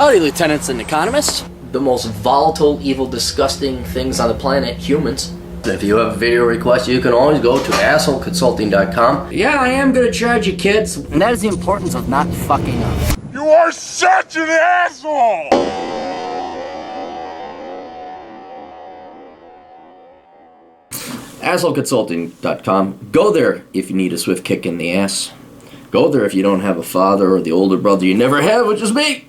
Howdy, lieutenants and economists. The most volatile, evil, disgusting things on the planet, humans. If you have a video request, you can always go to assholeconsulting.com. Yeah, I am gonna charge you, kids. And that is the importance of not fucking up. You are such an asshole! assholeconsulting.com. Go there if you need a swift kick in the ass. Go there if you don't have a father or the older brother you never have, which is me.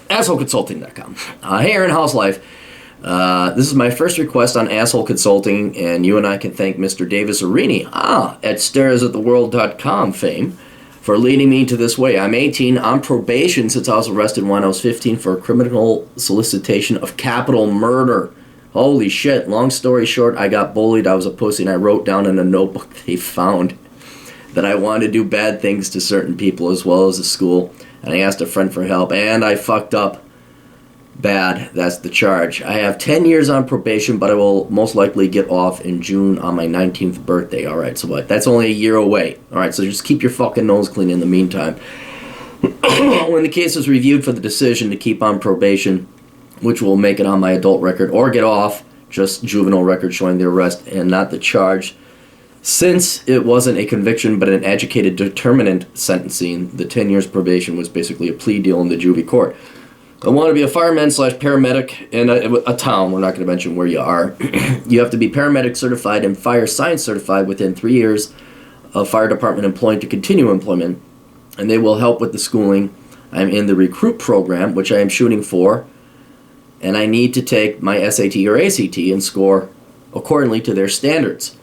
assholeconsulting.com. Hey, Aaron, how's life? This is my first request on Asshole Consulting, and you and I can thank Mr. Davis Arini, at staresattheworld.com fame, for leading me to this way. I'm 18, on probation since I was arrested when I was 15 for a criminal solicitation of capital murder. Holy shit, long story short, I got bullied, I was a pussy, and I wrote down in a notebook they found that I wanted to do bad things to certain people as well as the school, and I asked a friend for help, and I fucked up bad. That's the charge. I have 10 years on probation, but I will most likely get off in June on my 19th birthday. Alright, so what? That's only a year away. Alright, so just keep your fucking nose clean in the meantime. When the case is reviewed for the decision to keep on probation, which will make it on my adult record, or get off, just juvenile record showing the arrest and not the charge. Since it wasn't a conviction but an educated determinant sentencing, the 10 years probation was basically a plea deal in the juvie court. I want to be a fireman / paramedic in a town. We're not going to mention where you are. You have to be paramedic certified and fire science certified within 3 years of fire department employment to continue employment, and they will help with the schooling. I'm in the recruit program, which I am shooting for, and I need to take my SAT or ACT and score accordingly to their standards.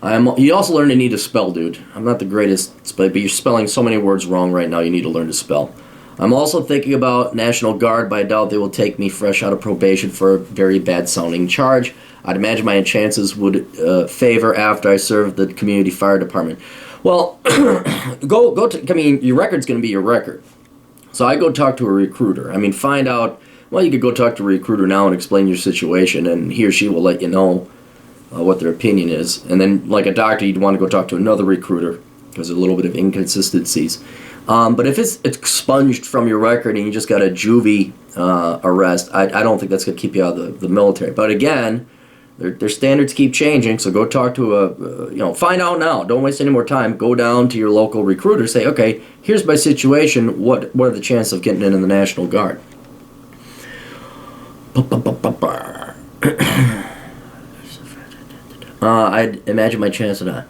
You also learn to need to spell, dude. I'm not the greatest, but you're spelling so many words wrong right now, you need to learn to spell. I'm also thinking about National Guard, but I doubt they will take me fresh out of probation for a very bad-sounding charge. I'd imagine my chances would favor after I serve the community fire department. Well, your record's going to be your record. So I go talk to a recruiter. Find out, well, you could go talk to a recruiter now and explain your situation, and he or she will let you know what their opinion is. And then, like a doctor, you'd want to go talk to another recruiter because there's a little bit of inconsistencies. But if it's expunged from your record and you just got a juvie arrest, I don't think that's going to keep you out of the military. But again, their standards keep changing, so go talk to find out now. Don't waste any more time. Go down to your local recruiter, say, okay, here's my situation. What are the chances of getting in the National Guard? I'd imagine my chance of that.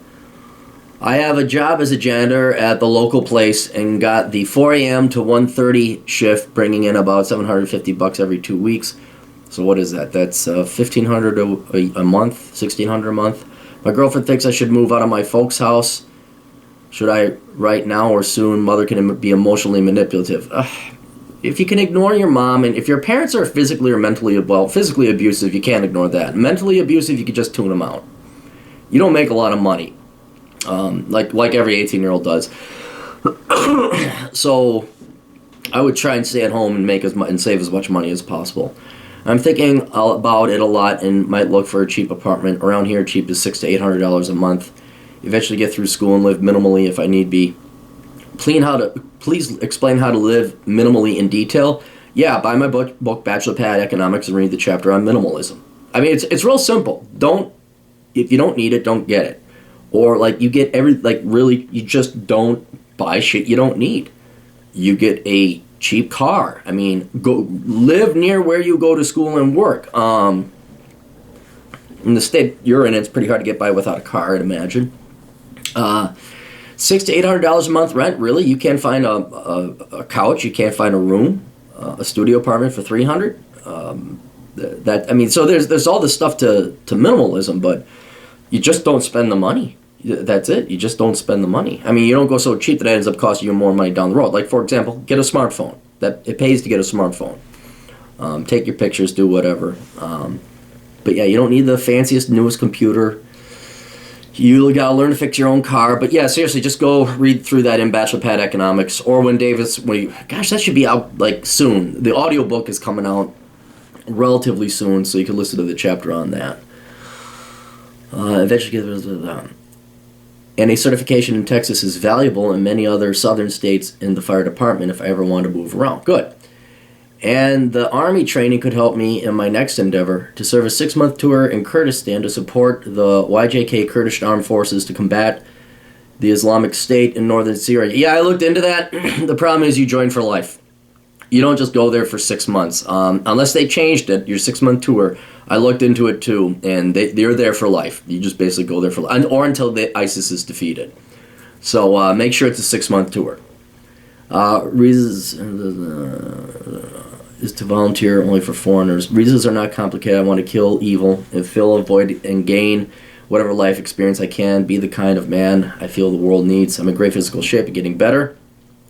I have a job as a janitor at the local place and got the 4 a.m. to 1:30 shift, bringing in about $750 every 2 weeks. So what is that? That's $1,500 a month, $1,600 a month. My girlfriend thinks I should move out of my folks' house. Should I right now or soon? Mother can be emotionally manipulative. If you can ignore your mom, and if your parents are physically or mentally, physically abusive, you can't ignore that. Mentally abusive, you can just tune them out. You don't make a lot of money. Like every 18-year-old does. So I would try and stay at home and make and save as much money as possible. I'm thinking about it a lot and might look for a cheap apartment. Around here, cheap is $600 to $800 a month. Eventually get through school and live minimally if I need be. Please explain how to live minimally in detail. Yeah, buy my book Bachelor Pad Economics, and read the chapter on minimalism. It's real simple. If you don't need it, don't get it. Or you get you just don't buy shit you don't need. You get a cheap car. Go live near where you go to school and work. In the state you're in, it's pretty hard to get by without a car, I'd imagine. $600 to $800 a month rent, really? You can't find a couch, you can't find a room, a studio apartment for $300. So there's all this stuff to minimalism, but you just don't spend the money. That's it. You just don't spend the money. You don't go so cheap that it ends up costing you more money down the road. Like, for example, get a smartphone. It pays to get a smartphone. Take your pictures, do whatever. But yeah, you don't need the fanciest, newest computer. You gotta learn to fix your own car. But yeah, seriously, just go read through that in Bachelor Pad Economics. Or gosh, that should be out soon. The audiobook is coming out relatively soon, so you can listen to the chapter on that. Eventually get and a certification in Texas is valuable in many other southern states in the fire department if I ever want to move around. Good. And the Army training could help me in my next endeavor to serve a 6-month tour in Kurdistan to support the YJK Kurdish Armed Forces to combat the Islamic State in northern Syria. Yeah, I looked into that. The problem is you join for life. You don't just go there for 6 months. Unless they changed it, your 6-month tour, I looked into it too, and they're there for life. You just basically go there for life, or until ISIS is defeated. So make sure it's a 6-month tour. Reasons is to volunteer only for foreigners. Reasons are not complicated. I want to kill evil and fill a void and gain whatever life experience I can. Be the kind of man I feel the world needs. I'm in great physical shape and getting better.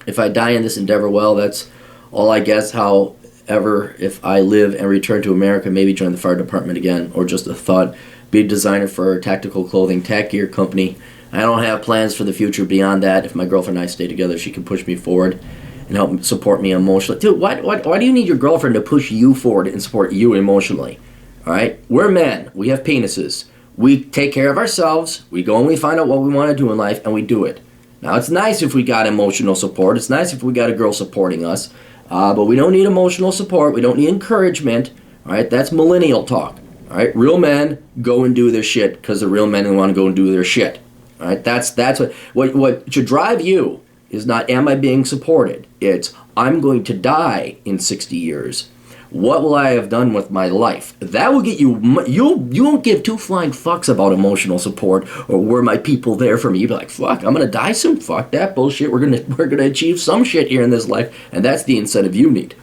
If I die in this endeavor, well, that's all I guess. However, if I live and return to America, maybe join the fire department again, or just a thought, be a designer for a tactical clothing, tack gear company. I don't have plans for the future beyond that. If my girlfriend and I stay together, she can push me forward and help support me emotionally. Dude, why do you need your girlfriend to push you forward and support you emotionally? All right? We're men. We have penises. We take care of ourselves. We go and we find out what we want to do in life, and we do it. Now, it's nice if we got emotional support. It's nice if we got a girl supporting us. But we don't need emotional support. We don't need encouragement. All right? That's millennial talk. All right? Real men go and do their shit because they're real men and want to go and do their shit. All right? That's what should drive you is not, am I being supported? It's, I'm going to die in 60 years. What will I have done with my life? That will get you, you won't give two flying fucks about emotional support or were my people there for me. You'll be like, fuck, I'm going to die soon. Fuck that bullshit. We're gonna achieve some shit here in this life. And that's the incentive you need.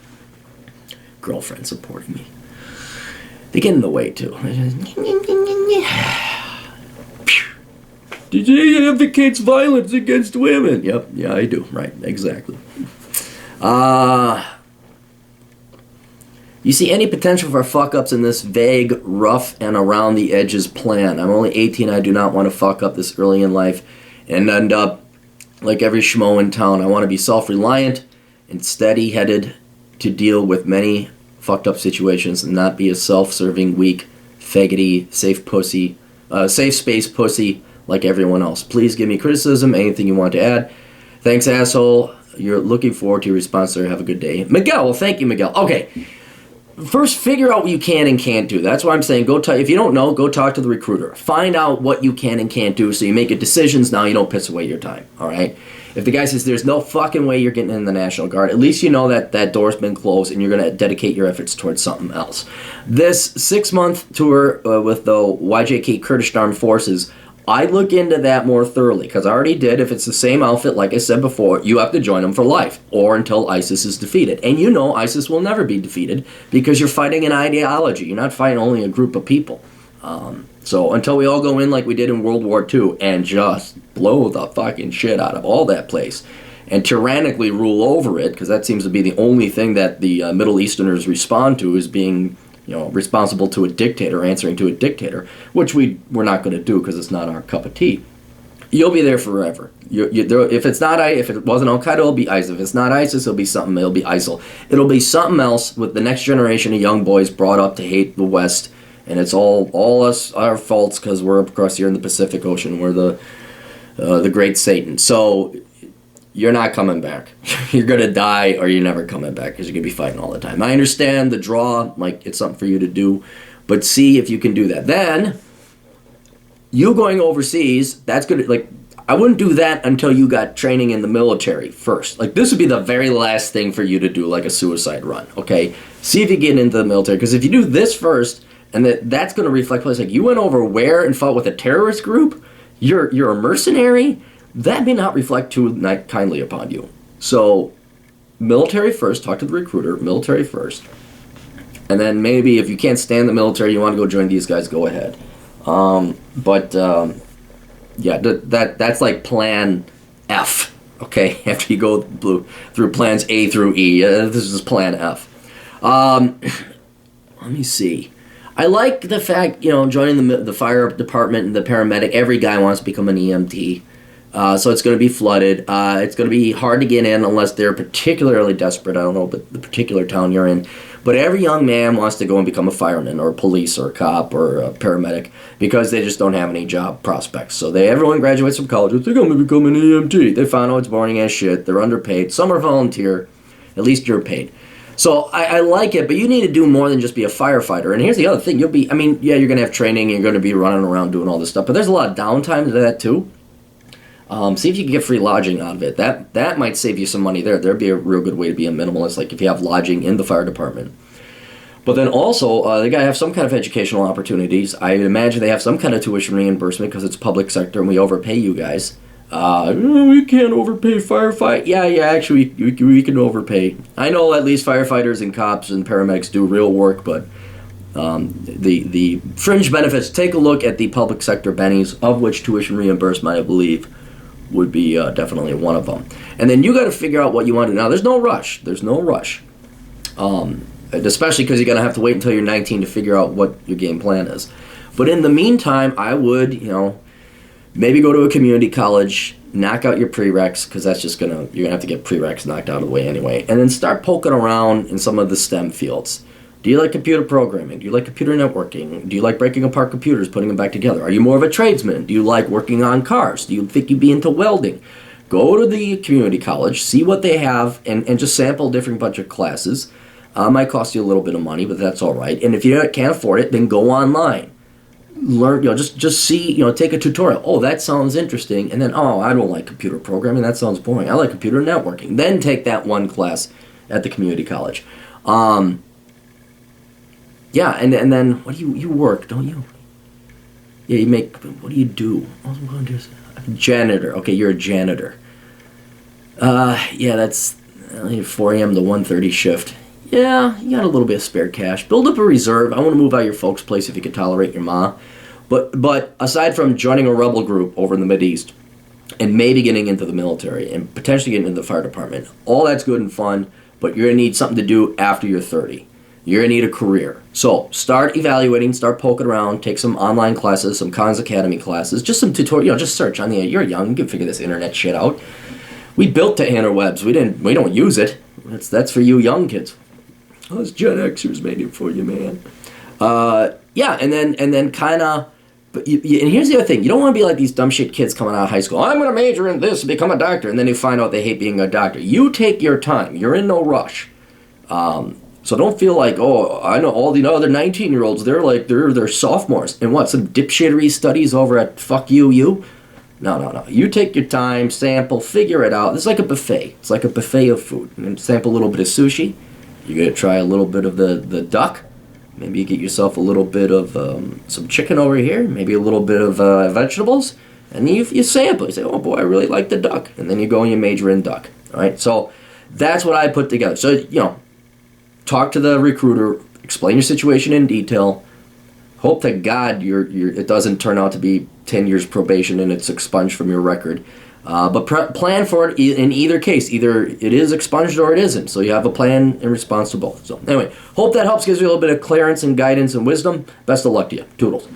Girlfriend supporting me. They get in the way too. DJ advocates violence against women. Yep, yeah, I do. Right, exactly. You see any potential for fuck-ups in this vague, rough, and around-the-edges plan? I'm only 18. I do not want to fuck up this early in life and end up like every schmo in town. I want to be self-reliant and steady-headed to deal with many fucked-up situations and not be a self-serving, weak, faggoty, safe space pussy like everyone else. Please give me criticism, anything you want to add. Thanks, asshole. You're looking forward to your response, sir. Have a good day. Miguel, well, thank you, Miguel. Okay. First, figure out what you can and can't do. That's why I'm saying if you don't know, go talk to the recruiter. Find out what you can and can't do so you make decisions now. You don't piss away your time, all right? If the guy says there's no fucking way you're getting in the National Guard, at least you know that door's been closed and you're going to dedicate your efforts towards something else. This 6-month tour with the YJK Kurdish Armed Forces, I look into that more thoroughly because I already did. If it's the same outfit, like I said before, you have to join them for life or until ISIS is defeated. And you know ISIS will never be defeated because you're fighting an ideology. You're not fighting only a group of people. So until we all go in like we did in World War II and just blow the fucking shit out of all that place and tyrannically rule over it, because that seems to be the only thing that the Middle Easterners respond to is being responsible to a dictator, answering to a dictator, which we're not going to do because it's not our cup of tea. You'll be there forever. If it wasn't Al Qaeda, it'll be ISIS. If it's not ISIS, it'll be something. It'll be ISIL. It'll be something else with the next generation of young boys brought up to hate the West, and it's all us our faults because we're across here in the Pacific Ocean. We're the great Satan. So you're not coming back. You're going to die or you're never coming back because you're going to be fighting all the time. I understand the draw, like it's something for you to do, but see if you can do that. Then, you going overseas, that's good. Like, I wouldn't do that until you got training in the military first. Like, this would be the very last thing for you to do, like a suicide run, okay? See if you get into the military, because if you do this first, and that's going to reflect place, like, you went over where and fought with a terrorist group, you're a mercenary, that may not reflect too kindly upon you. So, military first, talk to the recruiter, military first. And then maybe if you can't stand the military, you want to go join these guys, go ahead. That's like plan F, okay? After you go through plans A through E, this is plan F. Let me see. I like the fact, joining the fire department and the paramedic, every guy wants to become an EMT. So it's going to be flooded. It's going to be hard to get in unless they're particularly desperate. I don't know the particular town you're in. But every young man wants to go and become a fireman or a police or a cop or a paramedic because they just don't have any job prospects. So everyone graduates from college. They think I'm going to become an EMT. They find out it's boring as shit. They're underpaid. Some are volunteer. At least you're paid. So I like it, but you need to do more than just be a firefighter. And here's the other thing. You're going to have training, you're going to be running around doing all this stuff, but there's a lot of downtime to that too. See if you can get free lodging out of it. That might save you some money there. There'd be a real good way to be a minimalist, like if you have lodging in the fire department. But then also, they got to have some kind of educational opportunities. I imagine they have some kind of tuition reimbursement because it's public sector and we overpay you guys. We can't overpay firefight. Yeah, actually, we can overpay. I know at least firefighters and cops and paramedics do real work, but the fringe benefits, take a look at the public sector bennies, of which tuition reimbursement, I believe, would be definitely one of them. And then you got to figure out what you want to do. Now, there's no rush. Especially because you're going to have to wait until you're 19 to figure out what your game plan is. But in the meantime, I would, maybe go to a community college, knock out your prereqs, because that's just you're going to have to get prereqs knocked out of the way anyway, and then start poking around in some of the STEM fields. Do you like computer programming? Do you like computer networking? Do you like breaking apart computers, putting them back together? Are you more of a tradesman? Do you like working on cars? Do you think you'd be into welding? Go to the community college, see what they have, and just sample a different bunch of classes. Might cost you a little bit of money, but that's all right. And if you can't afford it, then go online. Learn, just see, take a tutorial. Oh, that sounds interesting. And then, I don't like computer programming. That sounds boring. I like computer networking. Then take that one class at the community college. And then, what do you work, don't you? Yeah, you make, what do you do? Janitor. Okay, you're a janitor. That's 4 a.m. to 1:30 shift. Yeah, you got a little bit of spare cash. Build up a reserve. I want to move out of your folks' place if you can tolerate your ma. But aside from joining a rebel group over in the Mideast and maybe getting into the military and potentially getting into the fire department, all that's good and fun, but you're going to need something to do after you're 30. You're going to need a career. So start evaluating, start poking around, take some online classes, some Khan's Academy classes, just some tutorial, just search on the, you're young, you can figure this internet shit out. We built the interwebs. We don't use it. That's for you young kids. Us Gen Xers made it for you, man. And then kind of, and here's the other thing. You don't want to be like these dumb shit kids coming out of high school. I'm going to major in this and become a doctor. And then they find out they hate being a doctor. You take your time. You're in no rush. So don't feel like, I know all the other 19-year-olds, they're sophomores. And what, some dipshittery studies over at fuck you? No. You take your time, sample, figure it out. It's like a buffet. It's like a buffet of food. And sample a little bit of sushi. You're going to try a little bit of the duck. Maybe you get yourself a little bit of some chicken over here. Maybe a little bit of vegetables. And you sample. You say, oh boy, I really like the duck. And then you go and you major in duck. All right? So that's what I put together. So, talk to the recruiter. Explain your situation in detail. Hope to God it doesn't turn out to be 10 years probation and it's expunged from your record. But plan for it in either case. Either it is expunged or it isn't. So you have a plan in response to both. So anyway, hope that helps, gives you a little bit of clearance and guidance and wisdom. Best of luck to you. Toodles.